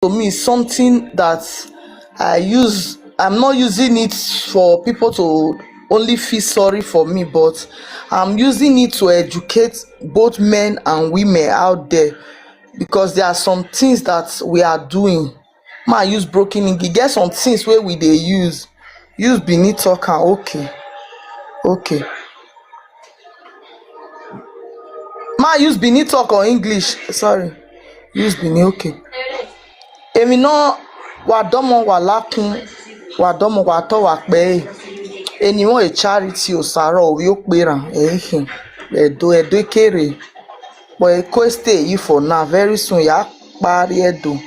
to me something that I'm not using it for people to only feel sorry for me, but I'm using it to educate both men and women out there, because there are some things that we are doing. Ma use broken English, get some things wey we dey use Benin talk am. Okay, ma use Benin talk or English, sorry, use Benin. Okay, èmi náà wà dọ́mọ wà lákun wà dọ́mọ wà tọ́ wà pẹ́ ènìwọ̀n a charity òsàrọ̀ òwe ó pera ẹ̀hìn ẹ̀dọ́ kéré pọ̀ ẹ̀kọ́ stay yìí for now, very soon yà á parí ẹ̀dọ̀.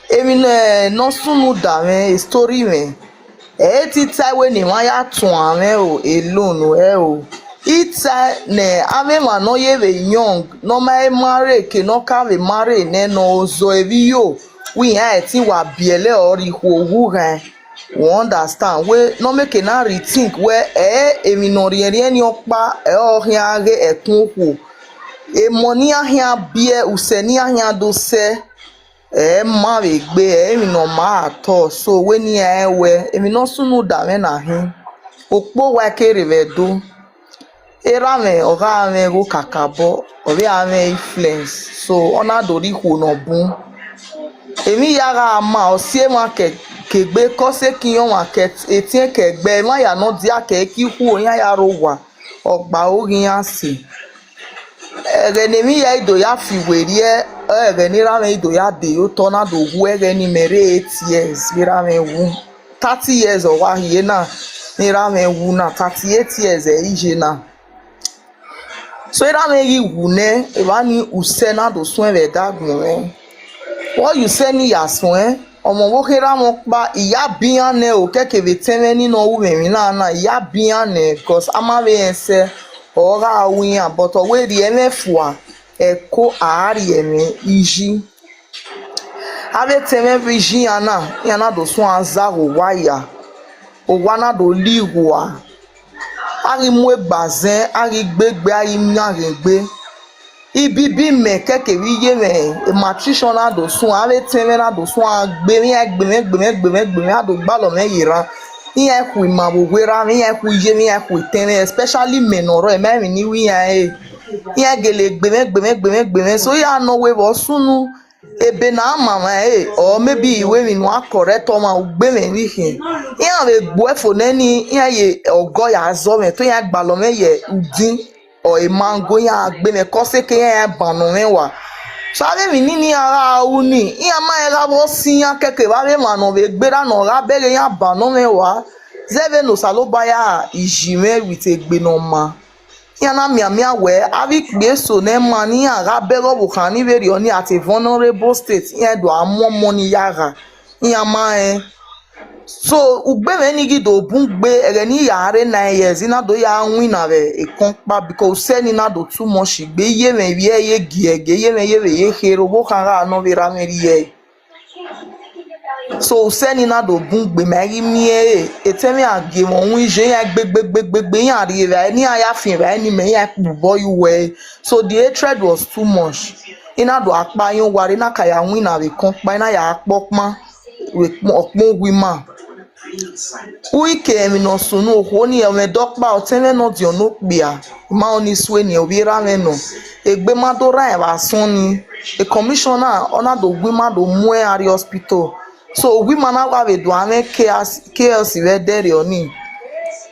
Èmi náà súnmù dà mẹ́ story mẹ́ ti táwé ni wọ́n yà tún àmẹ́ o alone ẹ̀ o. Ita ne ave ma no ye ve young no ma mare ke no ka ve mare ne no zo evi yo we ha ti wa biele ori ho wu gan we understand we no make na rethink we emi no ri ni opa o hian ge ekun ho e money ahia bie useni ahia do se ma ve gbe emi no ma ato so we ni we emi no sunu da me na hin opo wa kere ve do era me oga me go kakabo obi ame influence so ona dori ho no bun emi yara ma o sie market kegbe kose kiyon market etin kegbe ma ya no dia ke ki hu yan ya ro wa ogba orin ase ere ni mi ya ido ya fi weri ere ni ra me ido ya de o to na do hu ere ni mere 8 years ra me wu 30 years o wa hiye na ni ra me wu na 38 years ije na. So it may wune evani usena do swen ve dagun what you say ni yaswen omo wo kera mo pa iya bian ne o keke ve teme ni no wu mi na iya bian ne cause ama ve ense ora win but we di emefua eko ari eme iji ave teme viji yana do swen azago waya o wana do liwa ari mwe bazin ari gbegbe ari miarengbe ibibi me keke wiye me matrician na do sun ave teme na do sun agbe mi ado gbalo me yira iya ku ma bo wera mi iya ku je mi iya ku teme especially menoro e me ni wi iya gele gbeme so ya no we bo sunu ebe na mama or maybe iwe mi no correct o ma gbe me ni hin iya be gbo efo neni iya ye ogo ya zo me to ya gbalo me ye udin o e mango ya gbe me ko se ke ya banu me wa so ave mi ni ara uni iya ma era bo siyan keke ba be ma no be gbera no ra bere ya banu me wa zeve no saloba ya ijime with egbe no ma yana miamia we avi gbe so ne mani ara bero bu kan ni very oni at a vulnerable state yen do amo money yara yan ma so ugbe me ni gido bun gbe ere ni yare 9 years ina do ya win na be ekon pa because seni na do too much gbe ye me wie ye giege ye me ye we ye hero bo kan ra no be ra me ri so seni na do bun gbe meri mi etemi age won wi je yan gbegbe yan ri ra ni aya fin ra ni me yan boy we so the hatred was too much ina do apa yan ware na kaya win na be kon pa ina ya popma we opon wi ma uike mi no sunu ho ni e me dokpa o tele no di ono pia ma oni swe ni obi ra me no egbe ma do ra e ba sun ni a commissioner ona do gbe ma do mu e ari hospital so we mana wa be do ame chaos we there oni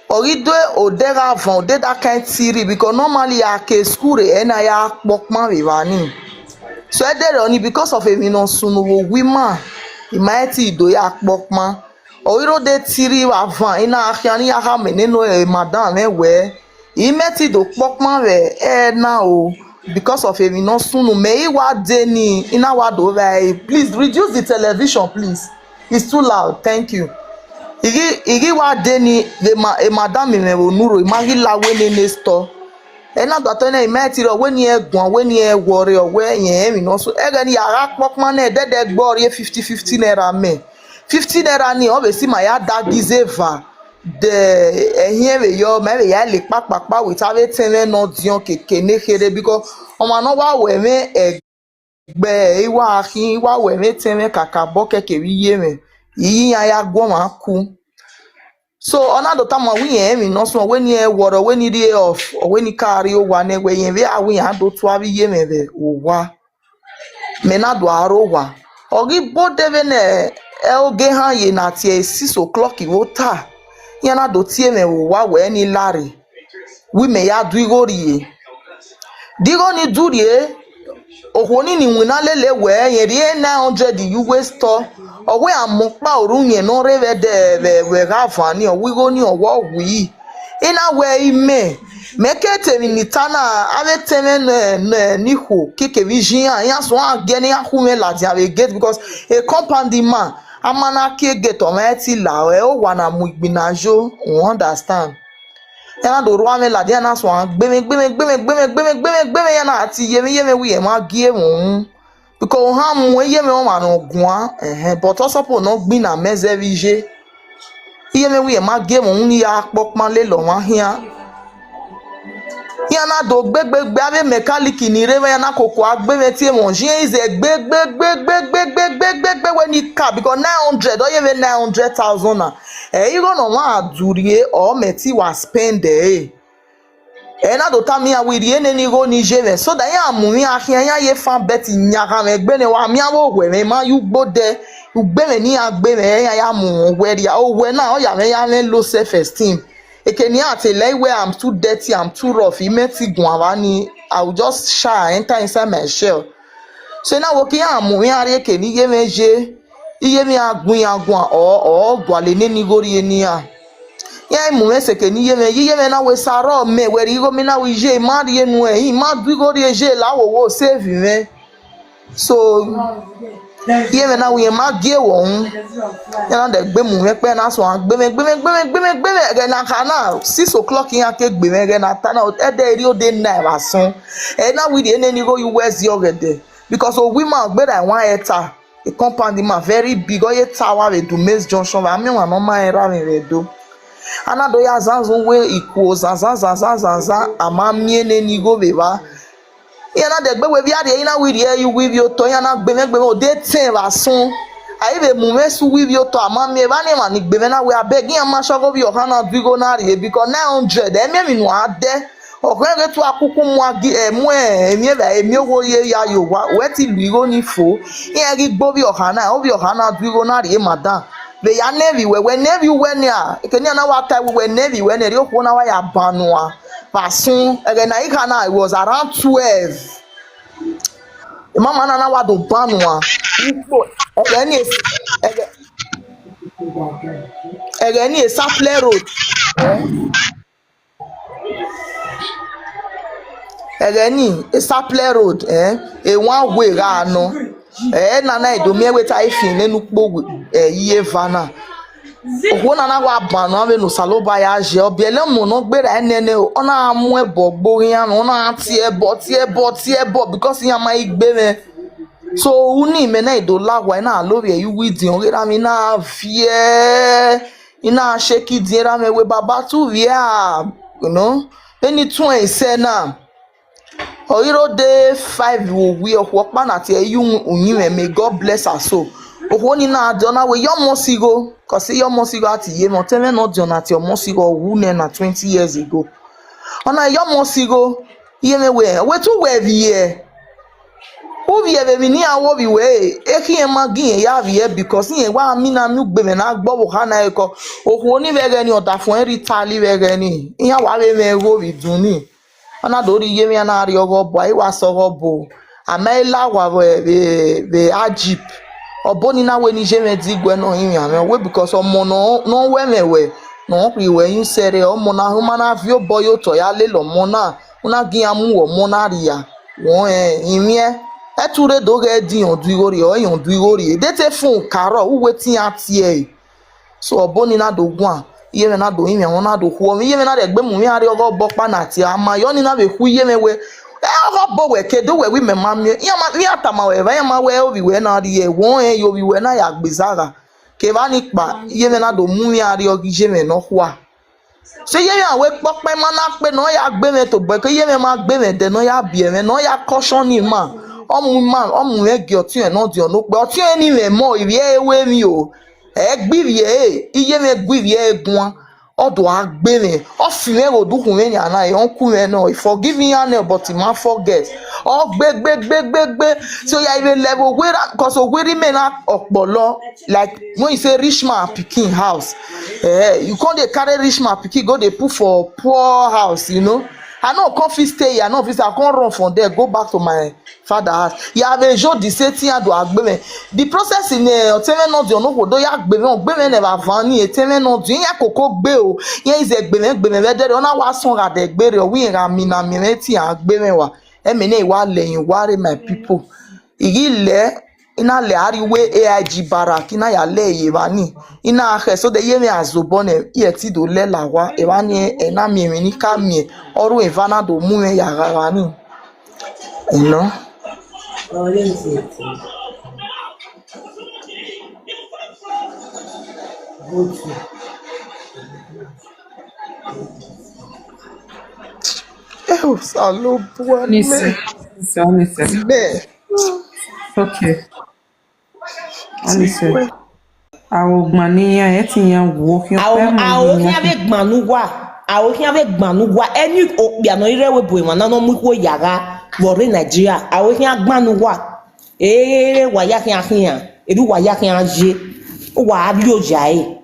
orido odera van ode that kind theory because normally a ke school e na ya pokman we ba ni so e there oni because of emi no sunu wo we ma imaiti do ya pokman oriro de theory wa van ina akhani ya ha me nínú madam e we imeti do pokman we na o because of emi no sunu me iwa de ni ina wa do please reduce the television please it's too loud thank you igi wa de ni the madam me onuro imagi lawe ni store ena do to na imeti ro we ni egbon we ni ewore owe yen emi no so ege ni ara pokman na dede gbo ri 50 naira me 50 naira ni o be si ma ya da gizeva de ehin we yo me ya le papapa with ave tene no dion keke ne kere because o ma no wa we me Be iwa ahi iwa we me teme kaka boke ke wiye me. Iyi ya gwo ma ku. So another time we mi no so when you water when you day off or when you carry o wa ne we yen we awi ya do to abi ye me be o wa. Me na do aro wa. Ogi bo deve ne e oge ha ye na tie 6 o'clock wo ta. Ya na do tie me o wa we ni lare. We me ya du igori. Digo ni durie ohoni ni nwina lele we yen 900 uwe store owe amokpa orunye no reve de we gafani o wigo ni owo wi ina we ime mekete ni tana ave teme ni ho keke vision ya so ageni ahume la dia we get because a compound man amana ke get o meti la o wa na mu igbinajo you understand yana do ruwa me la dia na so gbeme yana ati yeme wi e ma gie mu because ha mu yeme o ma no gun but also po no gbin na mezevije yeme wi e ma gie mu ni ya popman le lo wa hia yana do gbegbe ave mechanic ni re yana koko agbeme ti e mo jin ize gbegbe we ni car because 900 o yeme 900,000 na you go no wa adurie o meti wa spend na do ta mi awi rie ne ni go ni jeve so da ya mu mi ahia ya ye fan bet nyaga me gbe ne wa mi awo we me ma yu gbode ugbe me ni agbe me ya mu we ria o we na o ya me low self esteem ekeni ate like where I'm too dirty, I'm too rough imeti gun awani I will just shy enter inside my shell so na wo ki ya mu mi ari ekeni ye meje iye mi agun o gwale ne ni gori eni ya mu meseke ni ye me na we saro me we ri go mi na we je ma ri enu e ma du gori eje la wo save me so ye me na we ma gie won ya na de gbe mu me pe na so gbe me ge na kana 6 o'clock yan ke gbe me ge na ta na e de ri o de na ba sun e na we ri ene ni go you west yogede because o we ma gbe da 1 hectare a compound ma very big o ye tower we do Maze Junction ba mi wa no ma era me do anado ya zanzu we ikuo zanza amamie ne ni go beba yana de gbe we bi ade yana we ri you we bi oto yana gbe me o de tin ba sun ayi be mu me su we bi oto amamie ba ni ma ni gbe me na we abeg yan ma shogo bi o kana bigo na ri because 900 me mi no ade okere tu akuku mu agi mu emi ebe owo ye ya yo wa we ti lu iro ni fo yan ri gbo bi o kana bigo na ri madam be ya nevi we nevi we ni a ekeni na wa tai we nevi we ne ri okwo na wa ya banua pasun ege na ika na it was around 12 mama na wa do banua ipo ege ni Saple road ege ni Saple road e one way ga no na idomi ewe ta ifin nenu po iye vana ogwo na wa banu ave no saloba ya je obiele mu no gbera enene o na amu ebo gborin anu na ti ebo because yan ma igbe me so uni me na idolawa na lori e wi din ori ra mi na vie ina sheki din ra me we baba tu via you know any tun e se na Oiro day 5 will we of work man at you may God bless our soul. Ohoni na dona we your mosigo, cause your mosigo at ye monteme not done at your mosigo wooden na 20 years ago. Ona your mosigo ye me we to we vie. Who be ever ni awo bi we eki e magin ya vie because ye wa mi na mi gbe me na gbo ha na eko ohoni vege ni oda fun ritali vege ni iya wa we me go bi duni. Ona do ri ye mi na ri ogo bo ai wa so go bo amaila wa be ajip oboni na we ni je me digwe no yin ame we because omo no we mewe no pri we yin sere omo na huma na vi obo yo to ya le lo mo na una gi amu wo mo na ri ya won imie eture do ge di on du igori o yon du igori de te fun karo u wetin atie so oboni na do gun iye me na do yin won na do hu mi iye me na de gbe mu mi ari ogo bo pa na ti ama yo ni na be hu iye me we ogo bo we ke do we me ma mi ya ma mi atama we ba ya ma we obi we na ri e won yo bi we na ya gbezara ke ba ni pa iye me na do mu mi ari ogi je me no hua so iye me we pope ma na pe no ya gbe me to gbe ke iye me ma gbe me de no ya bi me no ya caution ni ma ọmụ ege otu no di onokpe otu ni me mo ibi ewe mi o egbirie iye me gbirie egun odo agbe me ofi me go du kun me na e onku me no forgive me and but ma forget o gbe so ya even level where cause ogweri me na opolo like when you say rich man pikin house you can't dey carry rich man pikin go dey put for poor house, you know. I no come fit stay here, I no fit I come run from there go back to my father house. Ya be jo di seti ado agbeme. The process in oteme no di ono do ya agbeme never vani eteme no di ya koko gbe o. Yen is egbeme be there ona wa son ra de gbere o wi ra mi na mi meti agbeme wa. E me ne wa leyin ware my people. Igi le ina le ariwe AIG barak ina ya le yevani ina ahe so de yeme azobone yeti do le lawa evani ena mi ni ka mi oru evana do mu ya rawani, you know. Oh, salo buane me. Okay. Honestly. Awo gbani etiyan wo ki o pe mo. Awo ki ave gbanu wa eni opiano irewe bo iwan na no mu ko yara wori Nigeria awo ki agbanu wa wa ya ki ahian edu wa ya ki anje o wa ari ojae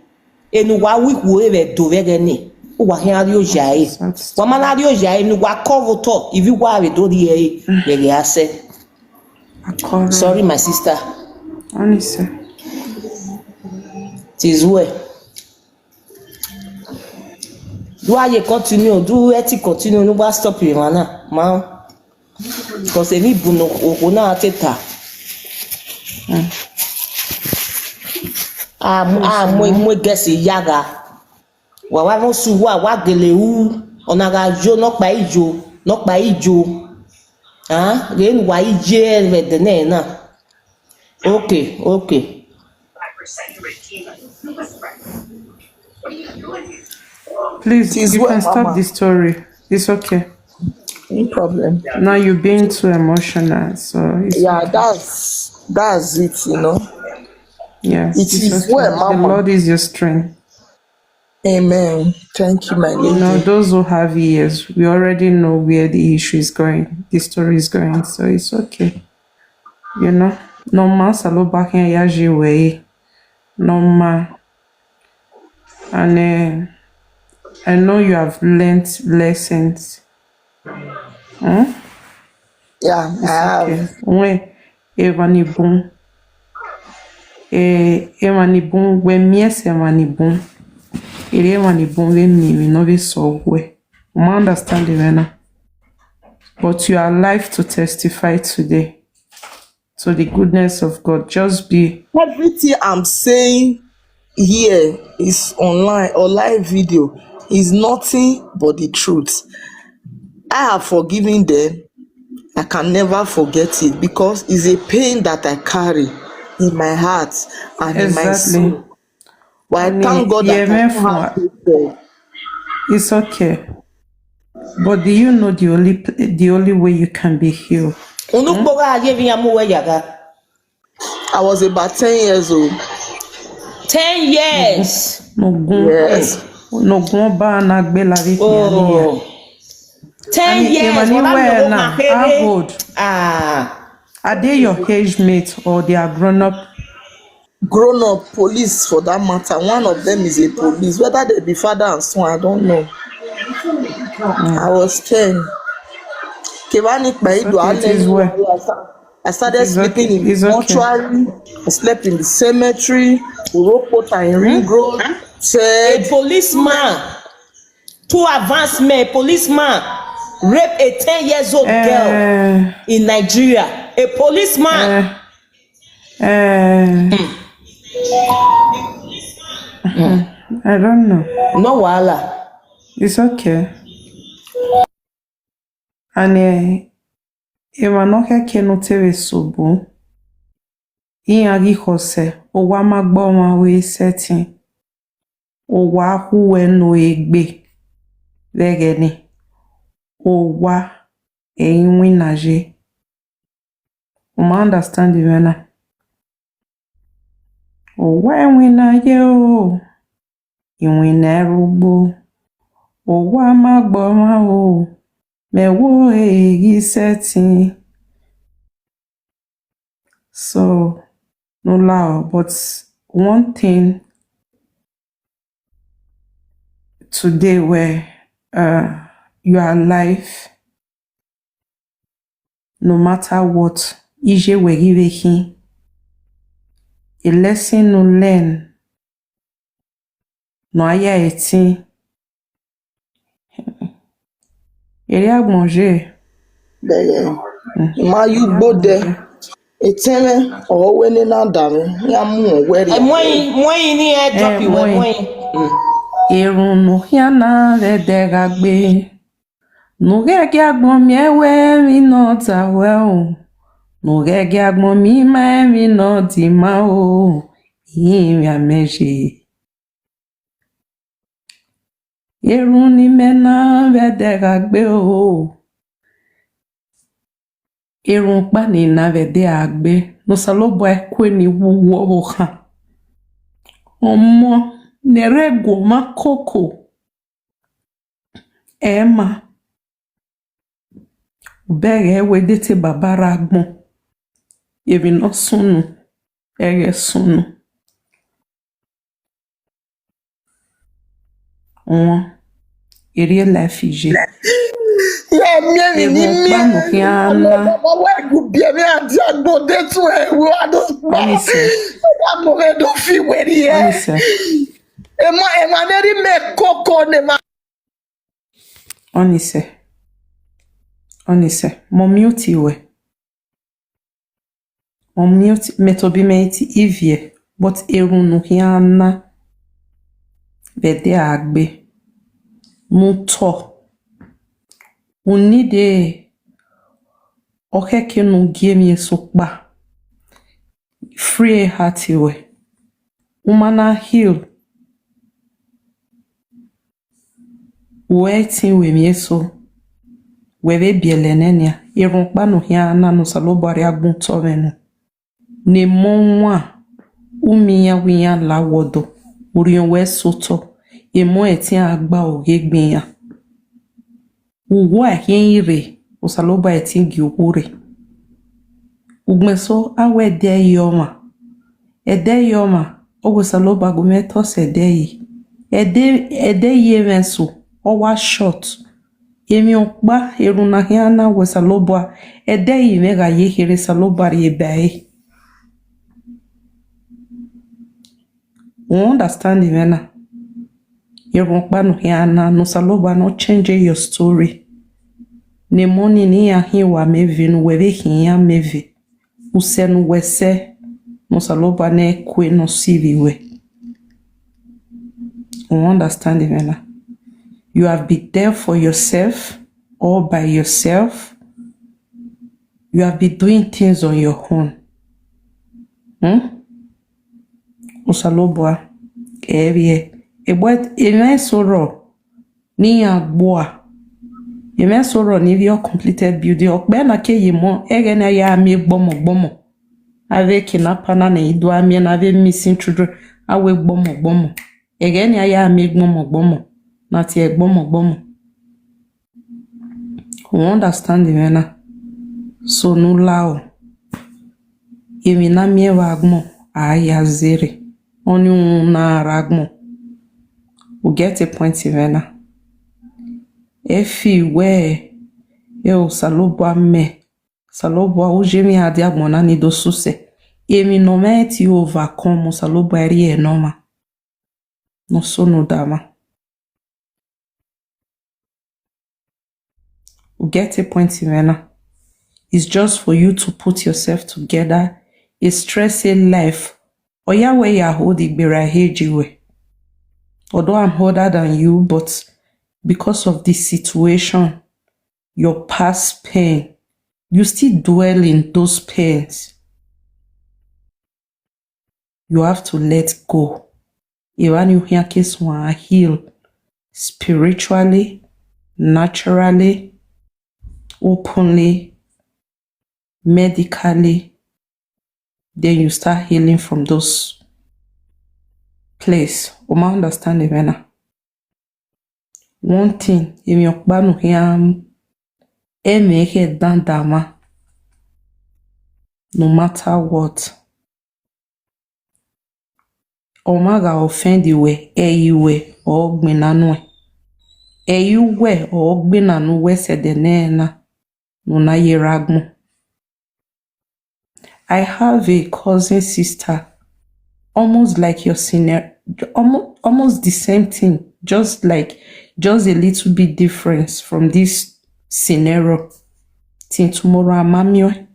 enu wa wiku ebe do vege ni o wa ki ari ojae wa ma na ari ojae enu wa cover to if you wa re do ri ye ase. Sorry my sister. Honestly. It is well. Do I continue? Do eti continue? No ba stop you, man. Man, because any buno okuna ateta. Mo gesi yaga. Wa no su wa gele u onaga jo no pa ijo. Then wa ije ve de na. Okay. Please, you can stop the story. It's okay. No problem. Now you're being too emotional, so it's that's it, you know. Yeah, it is okay. Well, Mama. The Lord is your strength. Amen. Thank you, my lady. You know, those who have ears, we already know where the issue is going, the story is going, so it's okay. You know, normal salo back in yaji way, normal, and I know you have learned lessons. Yeah, I have. Okay. When evani bon, when mies evani bon, evani bon when me no be so we. I understand it now. But you are alive to testify today to the goodness of God. Just be. Everything I'm saying here is online or live video is nothing but the truth. I have forgiven them. I can never forget it because it's a pain that I carry in my heart and in my soul. But I thank God that I don't have people. It's okay. But do you know the only way you can be healed? I was about 10 years old. 10 years. Yes. No go ba na gbe la vie. Oh. 10 years. How old? Are they your age mate or they are grown up? Grown up police for that matter. One of them is a police. Whether they be father and son, I don't know. I was 10. I started sleeping in the mortuary. I slept in the cemetery. Uropota in Ring Road. A policeman, too advanced man, a policeman raped a 10 years old girl in Nigeria. A policeman. I don't know. No wahala. It's okay. And Emanoke kenotere sobo. Iyagi hose. Owa magbo ma we setting. Owa huwe no egbe. Vegeni. Owa einwinaje. understand the winner. Oh, when we na yo, you win erugbo. Oh, wa magboma o, me wo egi setting. So, no lie, but one thing today where you are alive, no matter what, ije wegivehi, a lesson no learn, no aya eti, ere agbonje, Bẹ́ẹ̀ ma you gbode etime owe ni na dame ya mu weri. Mwen ni e drop you mwen. erun no hiana vedegagbe, no gege agbon mi ewe mi no ta well, no gege agbon mi ma mi no di ma o, yin ya meje. Erun ni mena vedegagbe o. Erun pa ni na vede agbe, no salobo ekwe ni wuwo ha. Omo nerego makoko ema bege wedete babara agbon ebi no sunu ege sunu eri la fije Ya mi ni mi. panu kiana Wa gu bi mi ati agbode tu e wo ado pa. Onise. Ya mo me do fi weri e. Onise. Ema neri me koko ne ma. Onise mo mute we mo mute metobi meiti ivie but erunu kiana vede agbe muto unide okeke no giemi sokpa free heart we umana heal waiting we mieso webe bielenenia irun panu hiana no salobari agbun tovenu ne monwa umiya wiya lawodo urion we soto emo etin agba ogegbin uwo ahinre osaloba etin gi okure ugmeso awe de yoma ogo saloba gumeto sedeyi ede yevenso owa short emi okpa eruna hiana we saloba edeyi mega yehere saloba yebai. Understand the vena. Yerokpa no hiana no saloba no change your story. Ne money ni ya hiwa mevi no weve hiya mevi. Use no wese no saloba ne kwe no sivi we. Understand the vena. You have been there for yourself, all by yourself. You have been doing things on your own. Osaloba ebie ebwet emesoro ni agboa emesoro ni your completed building okbe na ke yimo ege na ya mi gbomo ave kinapana na ido ami na ave missing children awe gbomo ege na ya mi gbomo na ti gbomo who understand the vena so no lao emi na mi wa agmo aya zere only na ragmo we get a point Ivana. Efi we yo salobwa ujemi adi agmona ni do suse emi no meti overcome salobwa eri enoma no so no dama we get a point Ivana. It's just for you to put yourself together. A stressing life oya we ya hold igbera hejiwe. Although I'm older than you, but because of this situation, your past pain, you still dwell in those pains. You have to let go. Even you hear case one heal spiritually, naturally, openly, medically, then you start healing from those place. Oma understand the vena. One thing, if you banu him, make it down dama. No matter what. Omaga offend you way, you way, or gbenanwe. You way, or gbenanu we said the nena. No na yeragmo. I have a cousin sister, almost like your senior, almost the same thing, just a little bit difference from this scenario. Till tomorrow, Mamio.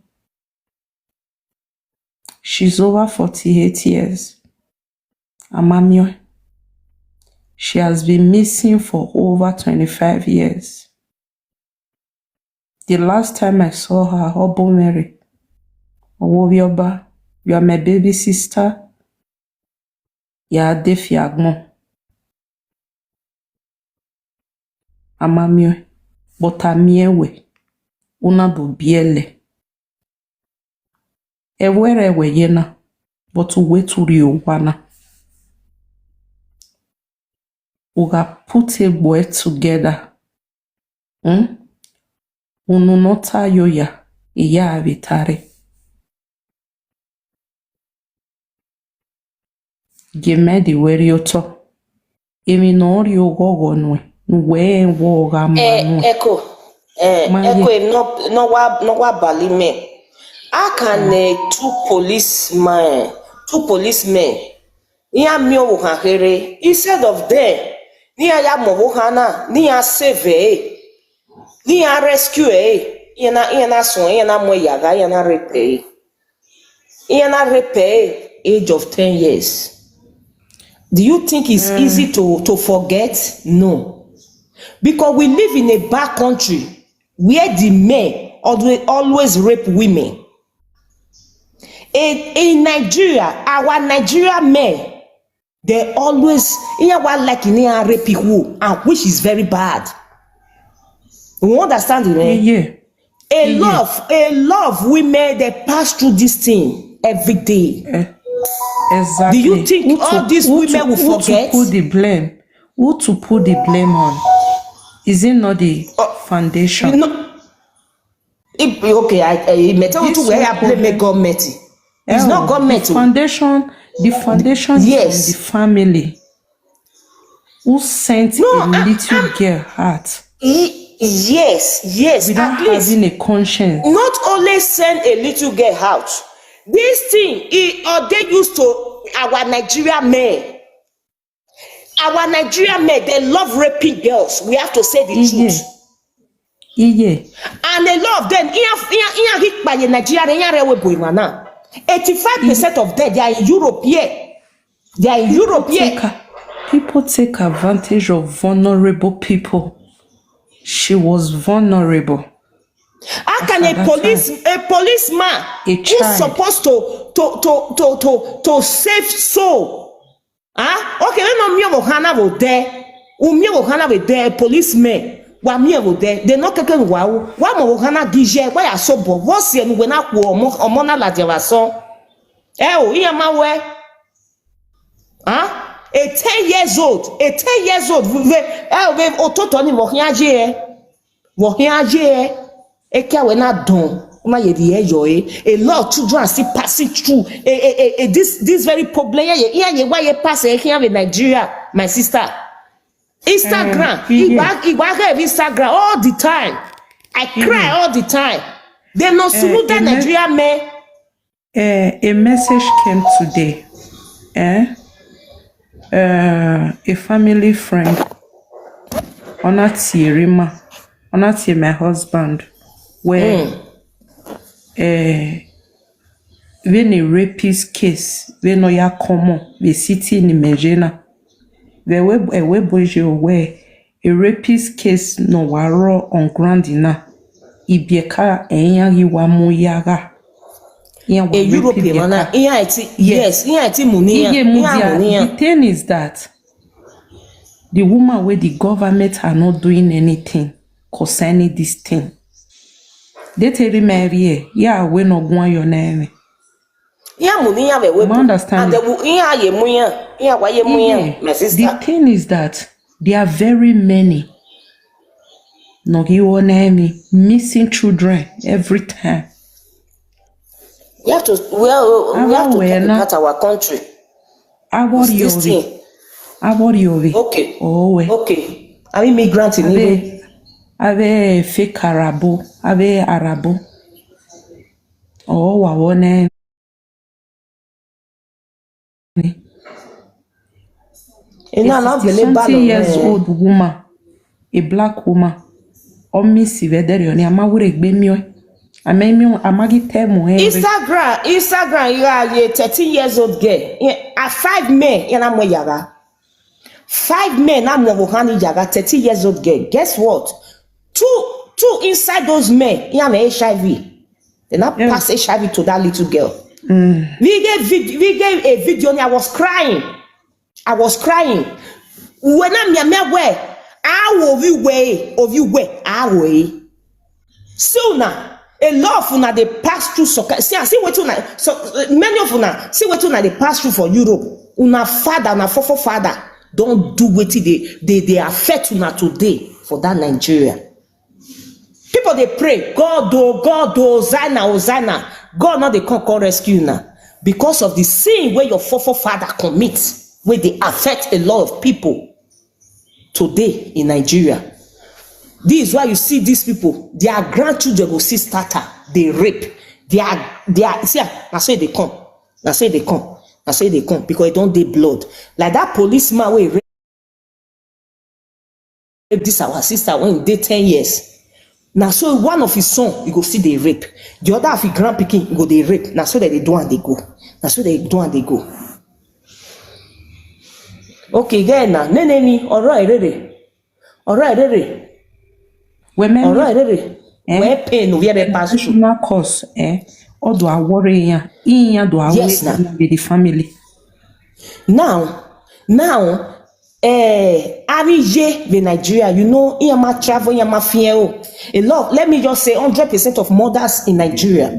She's over 48 years. Amamio. She has been missing for over 25 years. The last time I saw her, Obo Mary, Owobioba, you are my baby sister. Ya defiagmo. Amamio. But amiewe. Una do biele. Ewerewe yena. But uwe turi uwana. Uga put a boy together. Ununota yoya. Iya abitare. Gemedi werioto. Emi no rio gogo nwe. Nwe woga manu. Echo no wa balime. How can two policemen Nia mio wuhahere instead of them Nia ya mowohana Nia save Nia rescue Yana son yana moyaga yana repay age of 10 years. Do you think it's easy to forget? No. Because we live in a bad country where the men always rape women. In Nigeria, our Nigerian men, they always rape people, and which is very bad. You understand it? Yeah. A lot of women, they pass through this thing every day. Exactly. Do you think all these women will forget? Who to put the blame? Who to put the blame on? Is it not the foundation? You know, I may tell you to where I blame government. It's not government. The foundation yes. is from the family. Who sent a little girl out? Yes. Without having a conscience. Not only send a little girl out. This thing, they used to our Nigerian men. Our Nigerian men, they love raping girls. We have to say the truth. Yeah. And a lot of them, 85% of them, they are in Europe here. They are in Europe here. People take advantage of vulnerable people. She was vulnerable. How can a policeman who's supposed to save soul? Okay, when me Ohana was there, Ohana was there, policemen. Wa me was there. They not taking wow. Wa mo Ohana dije. Why are so bo? What's your when I go omona la jevason? Iya mawe. A 10 years old. We ototoni wohiaje. Eka we not done. A lot of children are still passing through this very problem. Why you pass here in Nigeria, my sister? Instagram. Instagram all the time. I cry all the time. They no suluda Nigeria men. A message came today. A family friend. Onati my husband. Where when a rapist case when no ya common the city in Mejena there were a weboje where a rapist case no waro on ground na ibieka enya yiwa muyaga a European yes the thing is that the woman where the government are not doing anything concerning this thing. They tell me, yeah, we no go on your name. Ya muni ya wewe. Understand? And the ya ye muya, ya wa ye muya, my sister. The thing is that there are very many no name missing children every time. We have to talk about our country. Okay. Oh, okay. I'm immigrant in Igbo. Ave fake Arabo, ave Arabo. Oh, wawone. 20 years old woman, a black woman, or Missy Vederion, Amawure Bemio. Instagram, you are a 13 years old girl. Yeah, 5 men, yaga. 5 men, I'm yaga, 30 years old girl. Guess what? Two inside those men, HIV. They not pass HIV to that little girl. We gave a video and I was crying. When I'm where? So now. A lot of una they pass through soccer. See what una so many of una see what una they pass through for Europe. Una father, una father don't do what they affect una today for that Nigeria. People they pray, God, Hosanna. God not they come rescue now because of the sin where your father commits, where they affect a lot of people today in Nigeria. This is why you see these people, their grandchildren will see starter, they rape. They are see, I say they come. Because they don't dey blood. Like that policeman where rape this our sister when he did 10 years. Now so one of his son, you go see they rape. The other of his grandpicking go they rape. Now so that they do and they go. Okay, again now. Neneni, alright, ready. Women, where pain we have pass through. National cause, or do I worry ya? Do I yes, with the family? Now, Arije the Nigeria, you know, Iyama travel, Iyama fear. A lot, let me just say 100% of mothers in Nigeria,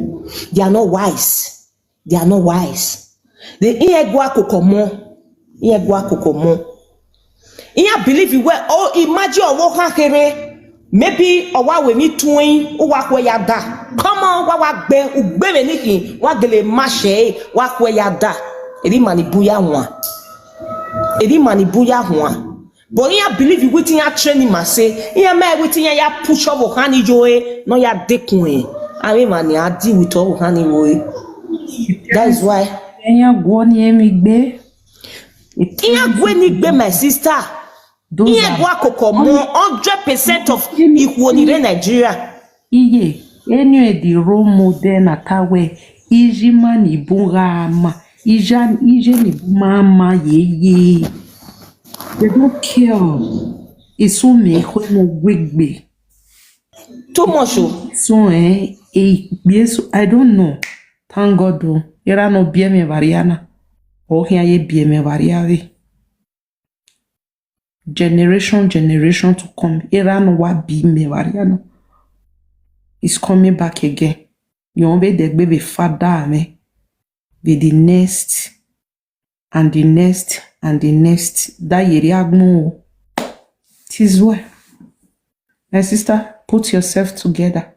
they are not wise. They The Iyegwa kokomo. Iya believe you well, oh, imagine owo here. Maybe owa we mi twin o wa kwe ya da. Come on, wa gbe ugbe me niki wa gele mashe wa kwe ya da. Edi manibuya hwa. But ya believe you wetin ya training ma say, ya me wetin ya push up ohani joe no ya dekun. Ami mani adi with ohani wo. That is why Enya go ni emi gbe. Iya gwe ni gbe my sister. Iye gwa kokomo 100% of Igbo Nigeria. Iye enyo edi role model na tawe ijima ni burama ije ni mama ye. They don't care. It's me when we Too much. So I don't know. Thank God do. Era no bien me variana. O here ye bien me variave. Generation to come. Era no wa be me variano. It's coming back again. You want the baby father me. With the next and the next and the next. That yeriagmo. Tis well. My sister, put yourself together.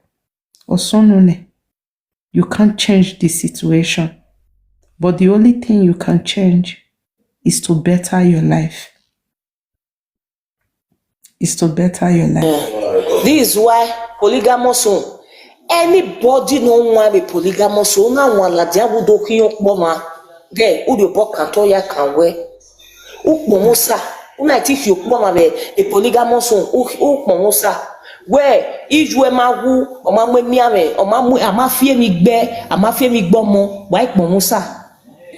Osonone. You can't change the situation. But the only thing you can change is to better your life. This is why polygamous. Anybody no want be polygamous. Una wan la diabu do kiyon kpoma. Ge udio bo kanto ya kanwe. Ukpomosa. Una ti you kpoma be a polygamous ukpomosa. Where ijwe magu o ma mwe miame o ma mwe amafie mi gbomo wa ikpomosa.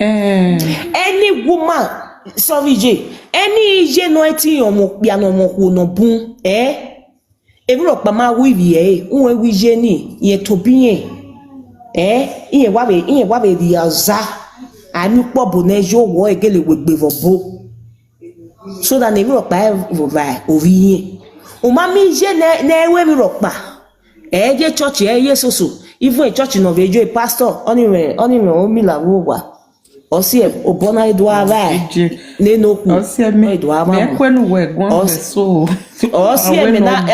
Any woman, sorry J, any J no eti omo piano mo ku no bun ebi ro pa ma wivi unwe wi J ni ye to biyen iye wa be di aza ani po bo na jo wo egele wegbevo bo so that ebi ro pa ovi yen o ma mi J na ewe mi ro pa eje church eye soso even a church no vejo a pastor onime o mi la wo wa osi e obona edo ara ne no ku Osi me edo ama me kwenu we gwan so. Osi me na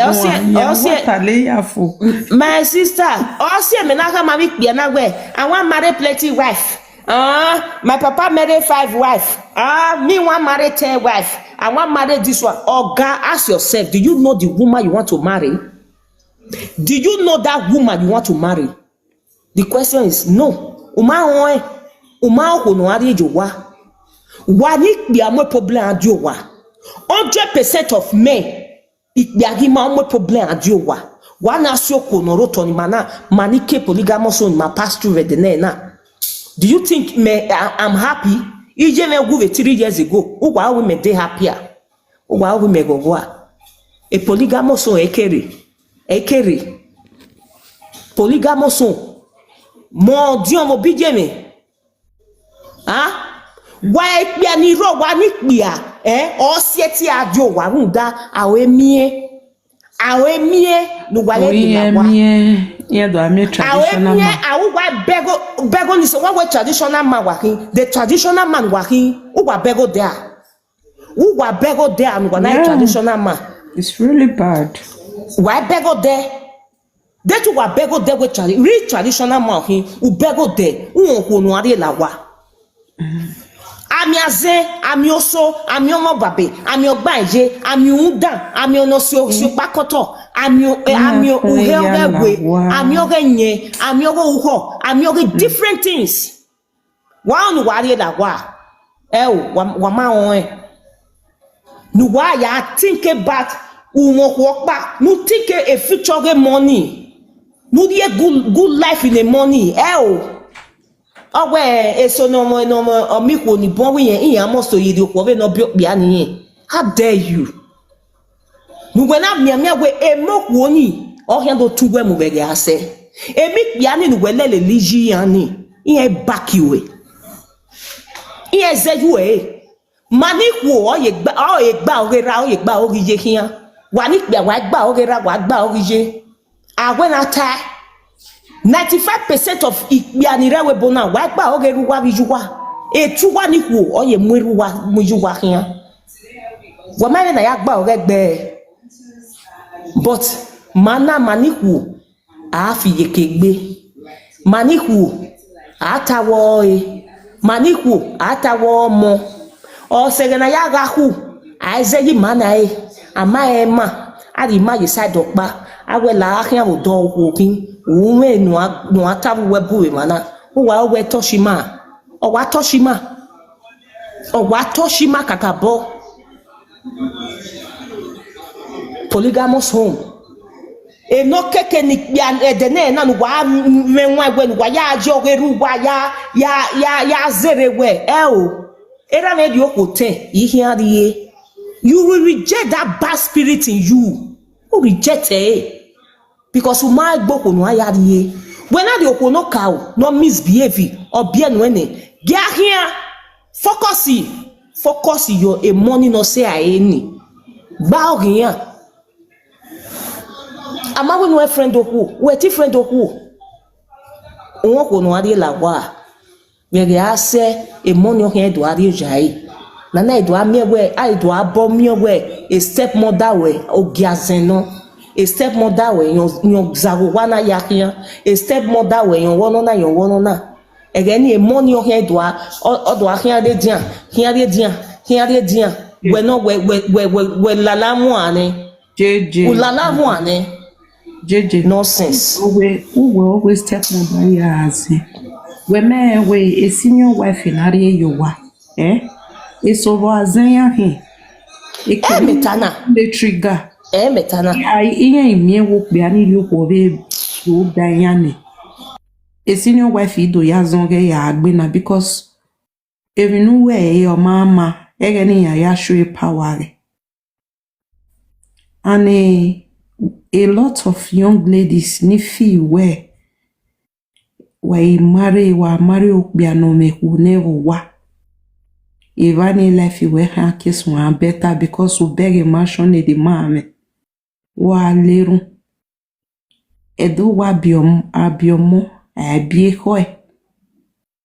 osi tale ya fo. my sister osi me na ka ma mi pe na we I wan marry plenty wife. My papa married 5 wives. Me want marry 10 wives. I want marry this one. Oh God, ask yourself, do you know the woman you want to marry? Do you know that woman you want to marry? The question is no. Uma no ari jowa. Wani bi amo problem adiowa. 100% of men ikbiagi ma amo problem adiowa. Wana asio kono roto ni mani ke polygamous on ma pass through the na. Do you think I'm happy? Ije me go 3 years ago. Uwa we me dey happier. Uwa we me go go. A polygamous on ekere. Polygamous on. Mo dion mo bije me. Wa ekpia ni ro wa ni kpia. O sieti ajo wa runda awe mie no wa le ni wa. Yeah, do I make traditional man? I bego ni so what traditional man working. The traditional man working. Who wa bego there? And when traditional man. It's really bad. Why bego there? They too wa bego there with real traditional man working. Who bego there? Who no are la wa? Ami aze, ami oso, ami omo babe, ami ogbaje, ami udan, ami onosio pakoto, ami uheogwe, ami ogenye, ami uho, ami different things. Wa onu wari la wa. Wa ma on. Nu wa ya think about umo kwokpa, nu think a future money. Nu die good life in the money. Eso no omiko ni bon we yen amoso yidi okwo no bia ni. How dare you? Nu we na mia we emoku oni o hian do tuwe mu be ga se. Emi bia ni nu we lele liji yan ni. Iye back you we. Iye zeju e. Maniku o ye gba orije hian. Wa ni pe wa gba orije. Awe na ta 95% of ikbianire we bona wa gba ogeru wa bijuwa etuwa ni ku oye mweru wa mujuwa kian wa mare na ya gba oregbe but maniku a fi yekegbe maniku atawo maniku atawo mo o sege na ya ga ku aize yi mana ama ema ari ma yi side okpa awe la ahian o do okin uwe no atabu webu mana uwa we toshima o wa toshima kakabo polygamous home e no keke ni bia edene na no wa menwa gwe no wa ya aje ogeru wa ya zerewe era na di okoten ihian riye you will reject that bad spirit in you. Who reject it? Because you might go no ayariye. When I do no cow, no misbehaving or bien when get here, focus your a money no say any. Bow here. Am I no friend of who? Wait friend of who? Won't no adi la wa. Where say a money here do adi jai. Nana do amiwe I do abomiwe a stepmother way ogiazeno a stepmother way yon zaruwana yakia a stepmother way yon wonona again a money on here do odo here de dia we no we lalamu ane JJ ulalamu ane JJ nonsense we always stepmother yazi we me we a senior wife in area yowa eso wazenya he metana the trigger metana ai iye imi wo pe ani ri ko be so danyane a senior wife ido ya zonge ya agbena because even we your mama egeni ya show power and a lot of young ladies ni feel where marry okbiano me ku never wa Ivani life we ha kiss one better because we beg a mansion the mame. Wa leru. edo wa abiomo abie hoe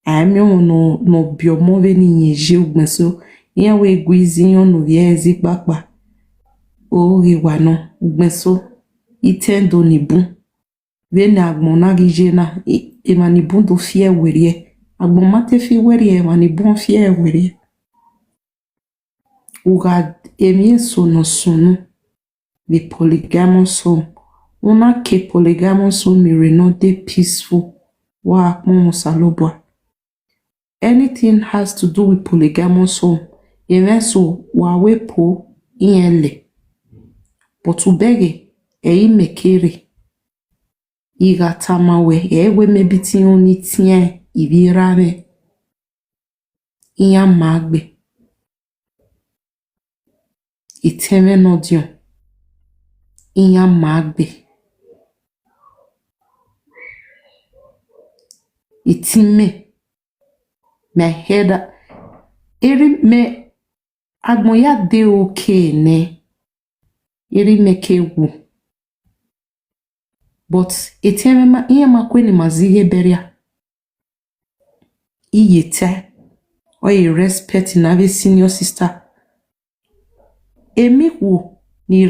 amio no biomo ve ni nyeje ugbenso yan we guizi yon no viezi papa o ri wa no ugbenso itendo ni bun ve na agbon na gije na e ma ni bun do fie werie agbon ma te fi werie ma ni bun fie werie uga emie sono the polygamous home una ke polygamous home mere no dey peaceful wa akpon musalobwa. Anything has to do with polygamous home even so wa wepo iyenle but ubege mekere igatamawe ewe mebiti oni tien ibirame iya magbe iteme no dion iya magbe itime me heda eri me agmoya de okay ne eri meke wu but iteme ma iya makweni mazige beria iyete oye respect na ve senior sister emi wu ni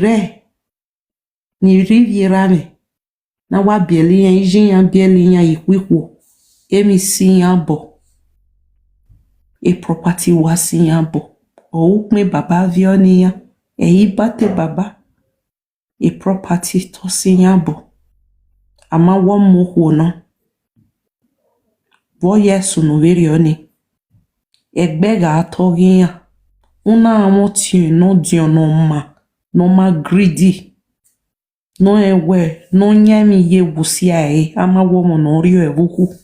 riviera me na wa bieli yan ijin yan bieli yan ikwiwo emi si yan bo e property wa si yan bo o pin baba vioni yan eyi bate baba e property to si yan bo ama wo mo ho no wo yesu no veri oni egbe ga atogi yan una amoti no dio no ma greedy no ewe no nyami ye wusia ama wo mo no rio ebuku.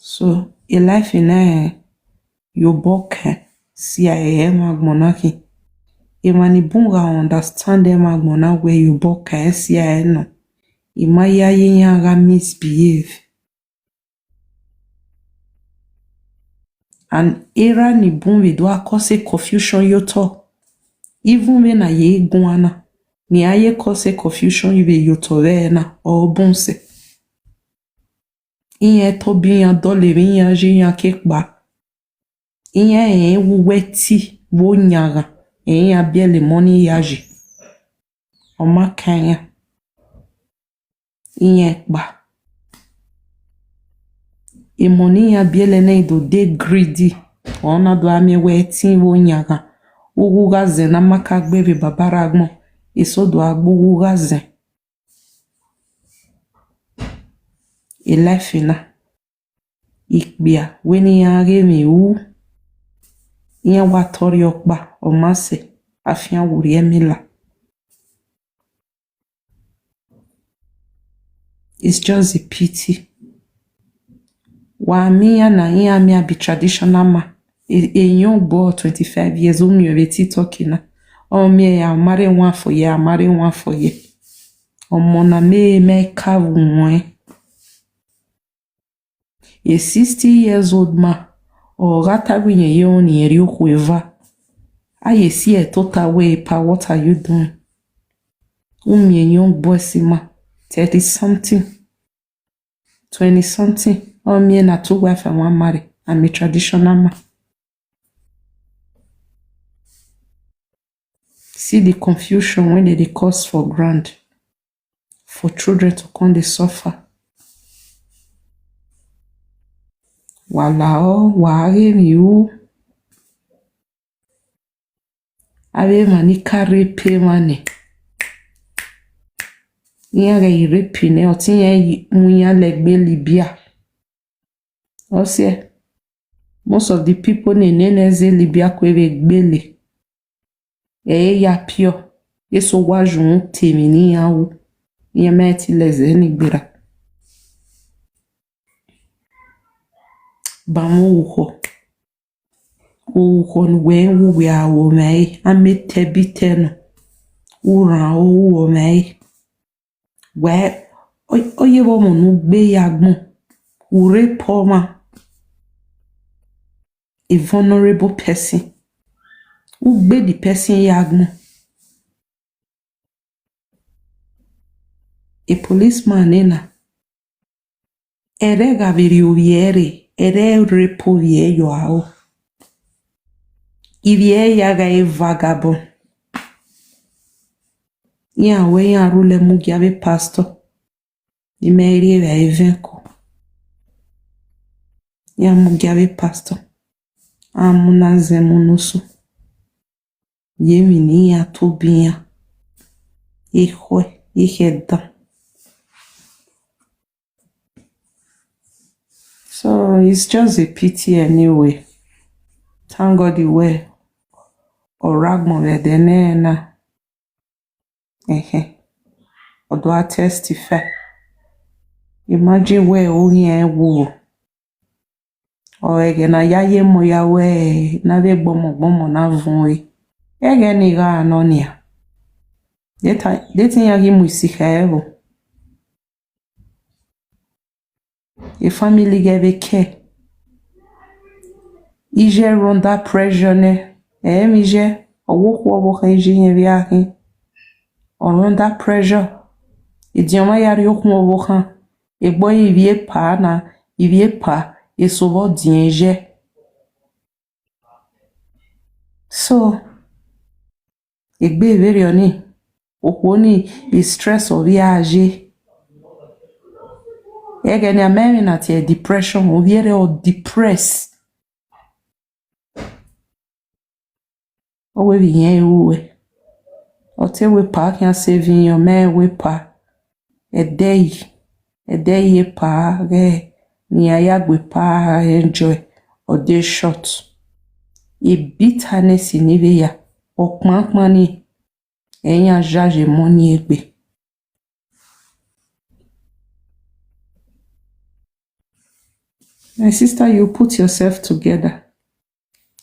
So a life in your book CIA magmonaki imani bunga understand magmona where you book CIA no imaya yinyaga misbehave and era ni bunwe do cause confusion yoto even when na ye guana ni aye cause confusion you be yoto na o bunse iye to bi yan dole bi yan je yan kekpa iye wuweti wo nyaga ya biele money yaji o makanya iye kpa e money ya biele na do de greedy ona do ame weti wo nyaga uguga ze na maka gbebe babara agbon eso do agbuguga ze e life na ikbia weni ya gemi u iya wa tori okpa o mase afian wuri emila. It's just a pity wa miya na iya mi be traditional ma a young boy 25 years old mi obeti talking na o mi ya mare one for ye o mona me kavu won a 60 years old man o gata gwiye ye oni eri okueva aye si total way pa what are you doing a young boy sima 30 something 20 something o mi na two wife and one marry I'm a traditional man. See the confusion when they cause for ground for children to come they suffer. Walao waage miu ave mani kare pe mane iyaga irepi ne otinye munya legbe Libya osie most of the people neneze Libya kwebe gbele ya pio eso wajun temi ni yawo yemeti leze ni gbera bamu uho nwe uwe awo mei amete biteno uran owo mei we oye bo mo nu gbe yagbon ure poma a vulnerable person who gbe the person yagbon A policeman ena. Ere gaviri uviere. Ere repo vie yo ao. Ivie yaga e vagabond. Ya we ya rule mugiave pastor. Imeri ve evenko. Ya mugiave pastor. Amuna zemunusu. Yemini ya tubia. Ihwe. Iheda. So it's just a pity anyway. Thank God you were. Or ragmo vedene na. Or do I testify? Imagine where o here wo. Or again na yaye mo ya we na ve gbomo na vun we. Again ni ga anonia. Deti ya gi mu sika evo. A family gave care. Ije ronda pressure ne. Mije owo kan ije yen bi akin. Ronda pressure. Idioma yari okun owo kan. Egbo ivie pa na ivie pa esobo dienje. So egbe very oni. Okoni is stress of viage. Egeni amemi na tie depression oviere o depress. Owe viyen uwe. Ote we pa kyan saving your me we pa. Edei ye pa ge ni ayagwe pa enjoy or day short. E bitterness ni ya. Okman ni enya jaje moni egbe. My sister, you put yourself together.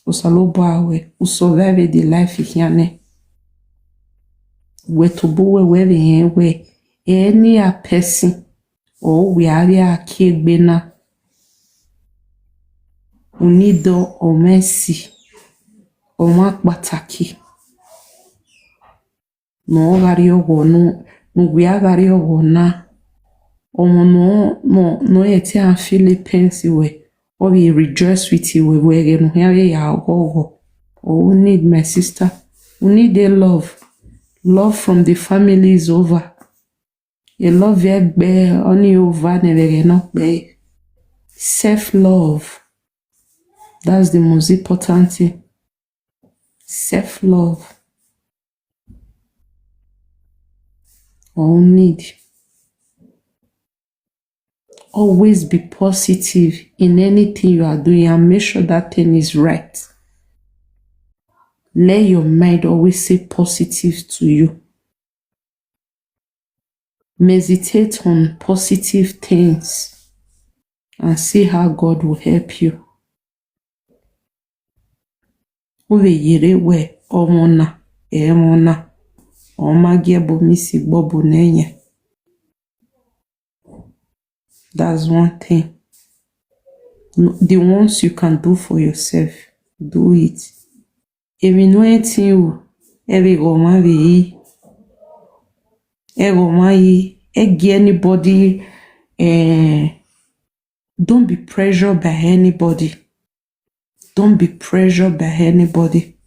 Usalobawe, usurvive the life here. We to bowe we any a person or we are a kid bena. Unido or mercy or mark bataki. No gario go no we are gario go na. No eti an Philippines we or we rejoice with you we again here ya go. Oh, we need my sister. We need a love. Love from the family is over. A love be only over never not be. Self-love. That's the most important thing. Self-love. All need. Always be positive in anything you are doing and make sure that thing is right. Let your mind always say positive to you. Meditate on positive things and see how God will help you. Uwe yere we omona emona omagie bomisi bobu nenye. That's one thing. The ones you can do for yourself, do it. If you know anything, you every woman be anybody. Don't be pressured by anybody. Don't be pressured by anybody.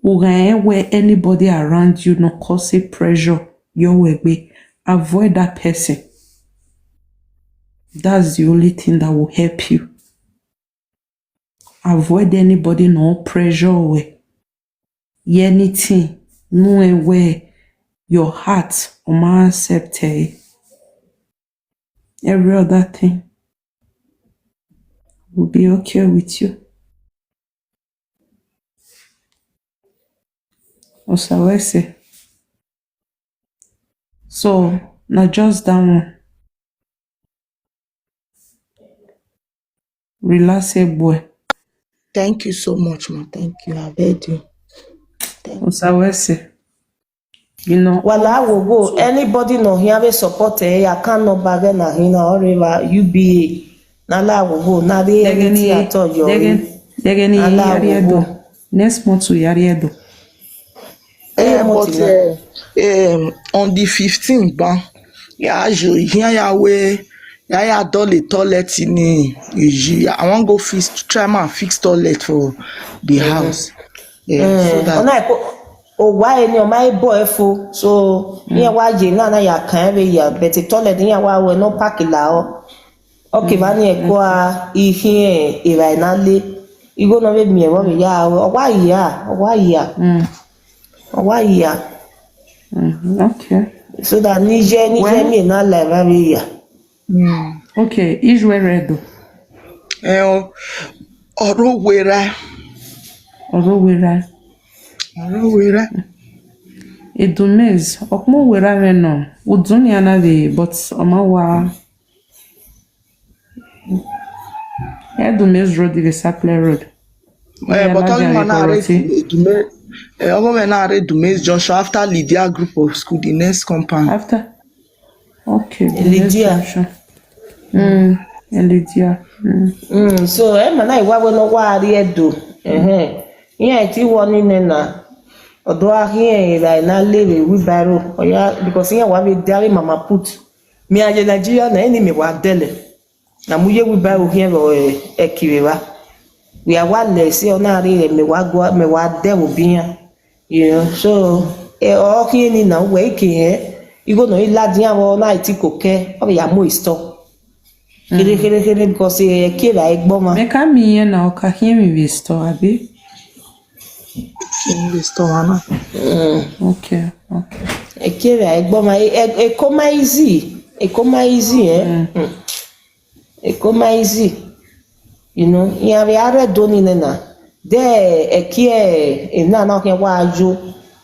Where anybody around you no cause a pressure your way. Avoid that person. That's the only thing that will help you. Avoid anybody no pressure way. Anything no way your heart or my accept every other thing will be okay with you. Osawese. So not just that one. Relax, boy. Thank you so much, ma. Thank you. I beg you. Osawese. You know. Well, I will go. Anybody no here support I can't no bargain na hina or UBA. Nala will go. Na the anything at all you. Degeni yariedo. Next month to yariedo. But on the 15th, ban, yeah, ya dole toilet ni I wan go try ma fix toilet for the house. So that ona o wa eni o mai bo efo so yen wa je na ya kan be ya but toilet yen wa we no park la o okay ba ni e ko a ihin e ra na le igo no be mi e wo be ya o wa ya Okay. so that ni je mi na la ba be ya Okay, Ijwe Redo. Orowera. Edumez, okmo wera reno. Uduni anave, but omawa. Edumez Road, the Sackler Road. But all man are Dumez Junction after Lydia Group of School, the next compound. After? Okay. Lydia. Lydia. So man I wa we no wa ri edo yen ti woni na odo ahie ira na lewe wheelbarrow oya because yen wa be dare mama put mi aje Nigeria na eni mi wa dele na mu ye wheelbarrow hien ro ekiriwa we are one less ona ri me wa de obiyan you know so o hien ni na we ke igo no iladian wo na ti koke o ya mo isto Kere because kira egboma. Meka mi yen na oka hien mi be store abi. In the store na. Okay. Kira egboma e koma easy E koma easy. You know, ya be are doni na. De ekie na na ke wa ajo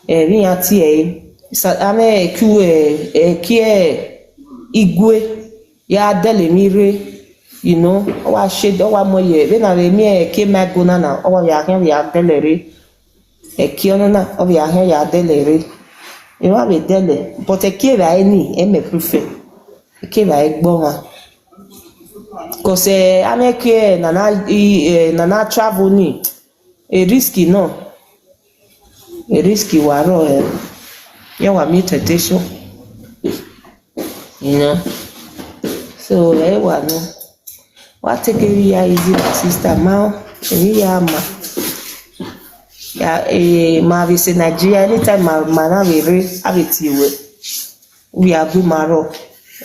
ri ati ame ku ekie igwe ya dele mire you know wa shade wa moye be na re mi e ke magona na o ya dele re e ki ona na o ya dele re e wa be dele but e ke ra ni e me prefer e ke ra egbo wa cause ame ke na travel ni e risky no e risky wa ro ya wa mi temptation you know. So wa no wa take it easy sister ma ya ma ya ma vi se Nigeria anytime ma na we abeti we are good maro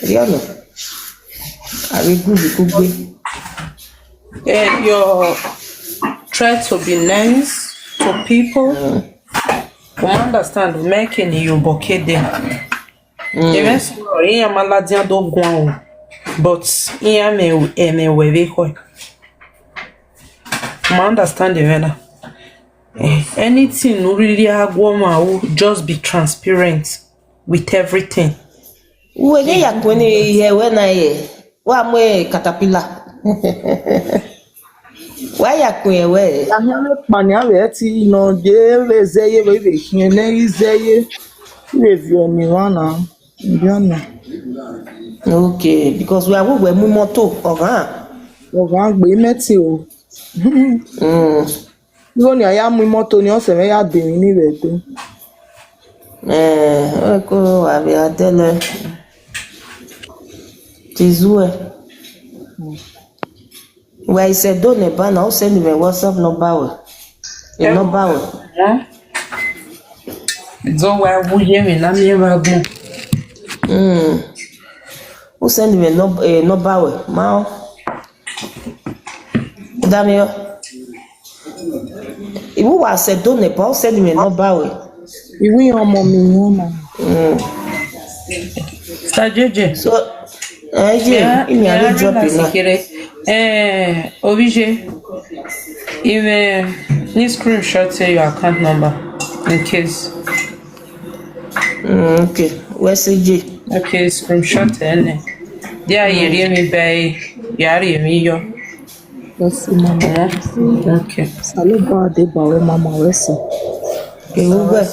no are good gbe You try to be nice to people. You understand making you bouquet them. Even so iya maladian do gwan but iya me we ko. You understand the vena. Anything really agwoma just be transparent with everything. we ye ya ko ni ye we na ye wa mo caterpillar wa ya ko ye we Ya me pani ave ti no de rezeye we be hien na izeye. We view ni wana. Ndiana. okay because we mu moto ogan Ogan gbe meti o. Yo ni aya mu moto ni o se me ya de ni re to. ko ave adele tizue we se do ne ba na o send me WhatsApp number we e number we So why would you me na me ba gun? o send me number we ma Damio iwu wa se do ne ba o send me number we Iwi omo mi won ma. Stajeje. so imi a drop it na Obije, even this screenshot say your account number in case. okay where's CJ Okay, screenshot ene. Dia yeri mi bay yari mi yo. Yes, mama. Okay. Salut ba de ba we mama we so. Uber